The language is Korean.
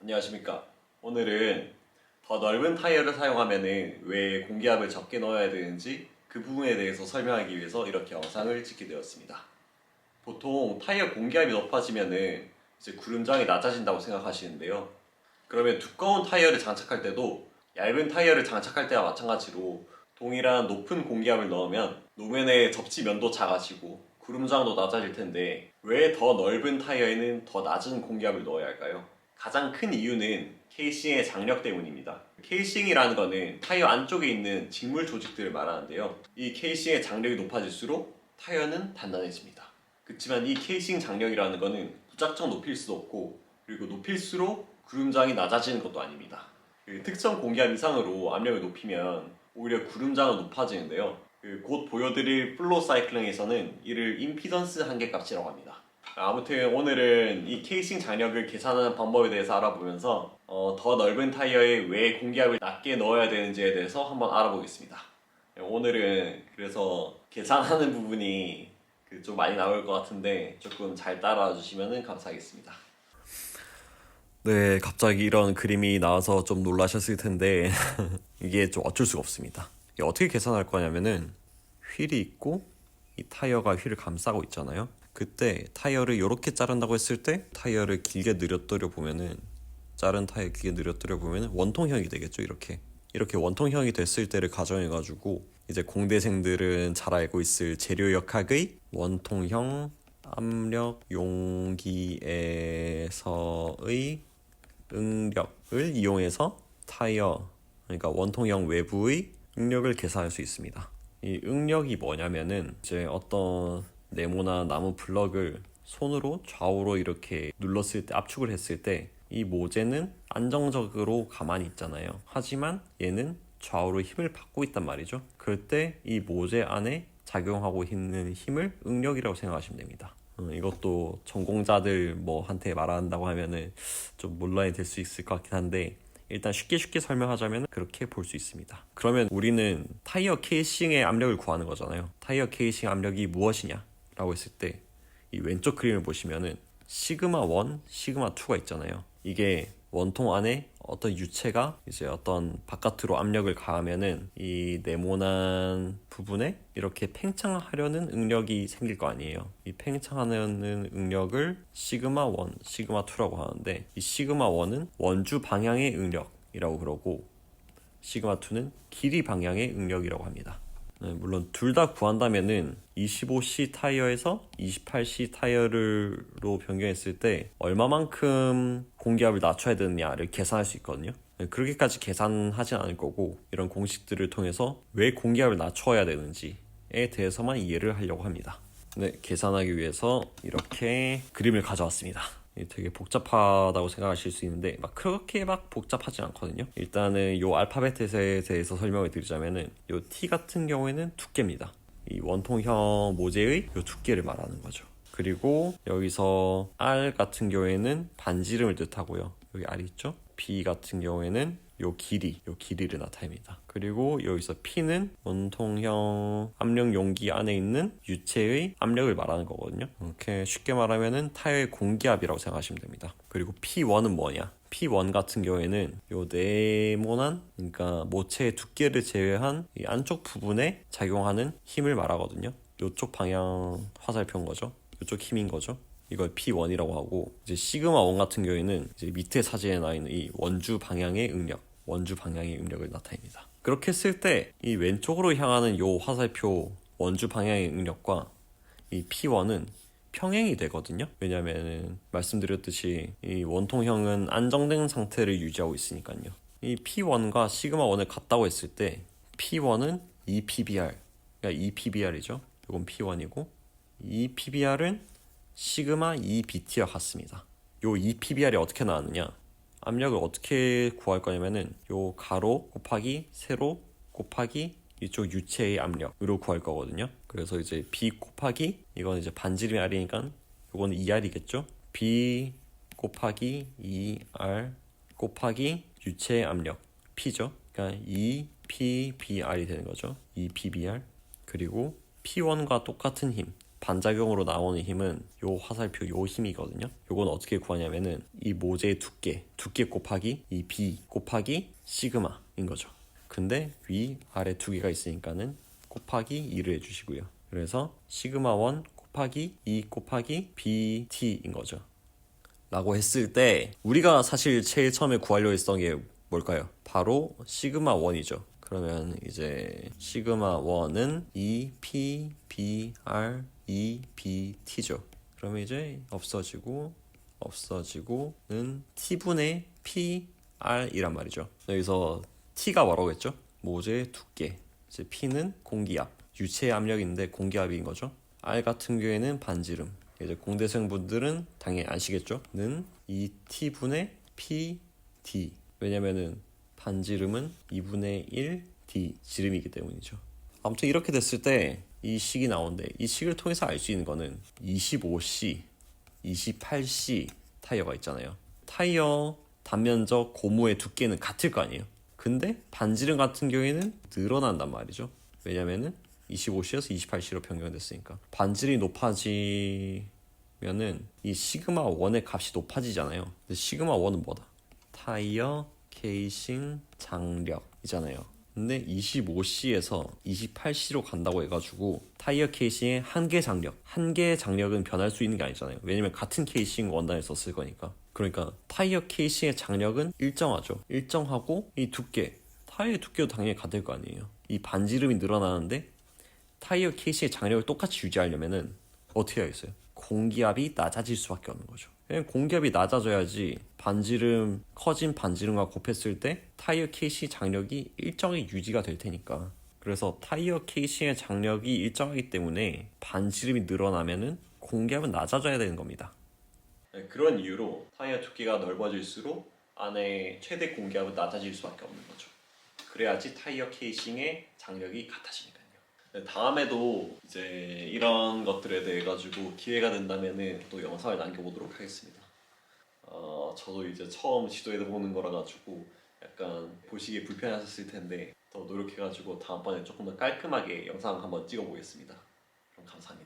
안녕하십니까. 오늘은 더 넓은 타이어를 사용하면 왜 공기압을 적게 넣어야 되는지 그 부분에 대해서 설명하기 위해서 이렇게 영상을 찍게 되었습니다. 보통 타이어 공기압이 높아지면 이제 구름장이 낮아진다고 생각하시는데요. 그러면 두꺼운 타이어를 장착할 때도 얇은 타이어를 장착할 때와 마찬가지로 동일한 높은 공기압을 넣으면 노면의 접지 면도 작아지고 구름장도 낮아질 텐데 왜 더 넓은 타이어에는 더 낮은 공기압을 넣어야 할까요? 가장 큰 이유는 케이싱의 장력 때문입니다. 케이싱이라는 거는 타이어 안쪽에 있는 직물 조직들을 말하는데요. 이 케이싱의 장력이 높아질수록 타이어는 단단해집니다. 그렇지만 이 케이싱 장력이라는 거는 무작정 높일 수도 없고 그리고 높일수록 구름장이 낮아지는 것도 아닙니다. 특정 공기압 이상으로 압력을 높이면 오히려 구름장은 높아지는데요. 곧 보여드릴 플로우 사이클링에서는 이를 임피던스 한계값이라고 합니다. 아무튼 오늘은 이 케이싱 장력을 계산하는 방법에 대해서 알아보면서 더 넓은 타이어에 왜 공기압을 낮게 넣어야 되는지에 대해서 한번 알아보겠습니다. 오늘은 그래서 계산하는 부분이 좀 많이 나올 것 같은데 조금 잘 따라와 주시면 감사하겠습니다. 네, 갑자기 이런 그림이 나와서 좀 놀라셨을 텐데 이게 좀 어쩔 수가 없습니다. 이게 어떻게 계산할 거냐면은 휠이 있고 이 타이어가 휠을 감싸고 있잖아요. 그때 타이어를 이렇게 자른다고 했을 때 타이어를 길게 늘려뜨려 보면은 자른 타이어 길게 늘려뜨려 보면은 원통형이 되겠죠. 이렇게 원통형이 됐을 때를 가정해가지고 이제 공대생들은 잘 알고 있을 재료역학의 원통형 압력 용기에서의 응력을 이용해서 타이어, 그러니까 원통형 외부의 응력을 계산할 수 있습니다. 이 응력이 뭐냐면은 이제 어떤 네모나 나무 블럭을 손으로 좌우로 이렇게 눌렀을 때, 압축을 했을 때 이 모재는 안정적으로 가만히 있잖아요. 하지만 얘는 좌우로 힘을 받고 있단 말이죠. 그럴 때 이 모재 안에 작용하고 있는 힘을 응력이라고 생각하시면 됩니다. 이것도 전공자들 한테 말한다고 하면은 좀 논란이 될 수 있을 것 같긴 한데 일단 쉽게 설명하자면 그렇게 볼 수 있습니다. 그러면 우리는 타이어 케이싱의 압력을 구하는 거잖아요. 타이어 케이싱 압력이 무엇이냐 라고 했을 때 이 왼쪽 그림을 보시면은 시그마 1, 시그마 2가 있잖아요. 이게 원통 안에 어떤 유체가 이제 어떤 바깥으로 압력을 가하면은 이 네모난 부분에 이렇게 팽창하려는 응력이 생길 거 아니에요. 이 팽창하는 응력을 시그마 1, 시그마 2라고 하는데 이 시그마 1은 원주 방향의 응력이라고 그러고 시그마 2는 길이 방향의 응력이라고 합니다. 네, 물론 둘 다 구한다면은 25C 타이어에서 28C 타이어로 변경했을 때 얼마만큼 공기압을 낮춰야 되느냐를 계산할 수 있거든요. 네, 그렇게까지 계산하진 않을 거고 이런 공식들을 통해서 왜 공기압을 낮춰야 되는지에 대해서만 이해를 하려고 합니다. 네, 계산하기 위해서 이렇게 그림을 가져왔습니다. 되게 복잡하다고 생각하실 수 있는데 그렇게 복잡하지 않거든요. 일단은 요 알파벳에 대해서 설명을 드리자면은 요 T 같은 경우에는 두께입니다. 이 원통형 모재의 요 두께를 말하는 거죠. 그리고 여기서 R 같은 경우에는 반지름을 뜻하고요. 여기 R이 있죠? B 같은 경우에는 요 길이를 나타냅니다. 그리고 여기서 P는 원통형 압력 용기 안에 있는 유체의 압력을 말하는 거거든요. 이렇게 쉽게 말하면은 타이어의 공기압이라고 생각하시면 됩니다. 그리고 P1은 뭐냐? P1 같은 경우에는 요 네모난, 그러니까 모체의 두께를 제외한 이 안쪽 부분에 작용하는 힘을 말하거든요. 요쪽 방향 화살표인 거죠. 요쪽 힘인 거죠. 이걸 P1이라고 하고 이제 시그마 1 같은 경우에는 이제 밑에 사진에 나와 있는 이 원주 방향의 응력을 나타냅니다. 그렇게 했을 때 이 왼쪽으로 향하는 요 화살표 원주 방향의 응력과 이 P1은 평행이 되거든요. 왜냐면은 말씀드렸듯이 이 원통형은 안정된 상태를 유지하고 있으니까요. 이 P1과 시그마 1을 같다고 했을 때 P1은 2PBR, 그러니까 2PBR이죠. 이건 P1이고 2PBR은 시그마 2BT와 같습니다. 요 2PBR이 어떻게 나왔느냐? 압력을 어떻게 구할 거냐면은 요 가로 곱하기 세로 곱하기 이쪽 유체의 압력으로 구할 거거든요. 그래서 이제 B 곱하기 이건 이제 반지름이 R이니까 요건 2R이겠죠. B 곱하기 2R 곱하기 유체의 압력 P죠. 그러니까 2PBR이 되는 거죠. 2PBR. 그리고 P1과 똑같은 힘 반작용으로 나오는 힘은 요 화살표 요 힘이거든요. 요건 어떻게 구하냐면은 이 모재의 두께 곱하기 이 B 곱하기 시그마인 거죠. 근데 위 아래 두 개가 있으니까는 곱하기 2를 해주시고요. 그래서 시그마 1 곱하기 2 곱하기 BT인 거죠. 라고 했을 때 우리가 사실 제일 처음에 구하려고 했던 게 뭘까요? 바로 시그마 1이죠. 그러면 이제 시그마 1은 EPBR EBT죠. 그러면 이제 없어지고는 T분의 PR이란 말이죠. 여기서 T가 뭐라고 했죠? 모재의 두께. 이제 P는 공기압. 유체 압력인데 공기압인 거죠. R 같은 경우에는 반지름. 이제 공대생분들은 당연히 아시겠죠? 는 2T분의 PD. 왜냐면은 반지름은 2분의 1 D 지름이기 때문이죠. 아무튼 이렇게 됐을 때 이 식이 나오는데 이 식을 통해서 알 수 있는 거는 25C, 28C 타이어가 있잖아요. 타이어 단면적 고무의 두께는 같을 거 아니에요. 근데 반지름 같은 경우에는 늘어난단 말이죠. 왜냐면은 25C에서 28C로 변경됐으니까. 반지름이 높아지면은 이 시그마 1의 값이 높아지잖아요. 근데 시그마 1은 뭐다? 타이어 케이싱 장력이잖아요. 근데 25C에서 28C로 간다고 해가지고 타이어 케이싱의 한계의 장력은 변할 수 있는 게 아니잖아요. 왜냐면 같은 케이싱 원단을 썼을 거니까. 그러니까 타이어 케이싱의 장력은 일정하죠. 일정하고 이 두께, 타이어 두께도 당연히 같을 거 아니에요. 이 반지름이 늘어나는데 타이어 케이싱의 장력을 똑같이 유지하려면은 어떻게 하겠어요? 공기압이 낮아질 수밖에 없는 거죠. 공기압이 낮아져야지 커진 반지름과 곱했을 때 타이어 케이싱 장력이 일정히 유지가 될 테니까. 그래서 타이어 케이싱의 장력이 일정하기 때문에 반지름이 늘어나면은 공기압은 낮아져야 되는 겁니다. 네, 그런 이유로 타이어 두께가 넓어질수록 안에 최대 공기압은 낮아질 수밖에 없는 거죠. 그래야지 타이어 케이싱의 장력이 같아지니까요. 네, 다음에도 이제 이런 것들에 대해 가지고 기회가 된다면은 또 영상을 남겨보도록 하겠습니다. 저도 이제 처음 시도해보는 거라 가지고 약간 보시기에 불편하셨을 텐데 더 노력해가지고 다음번에 조금 더 깔끔하게 영상 한번 찍어보겠습니다. 그럼 감사합니다.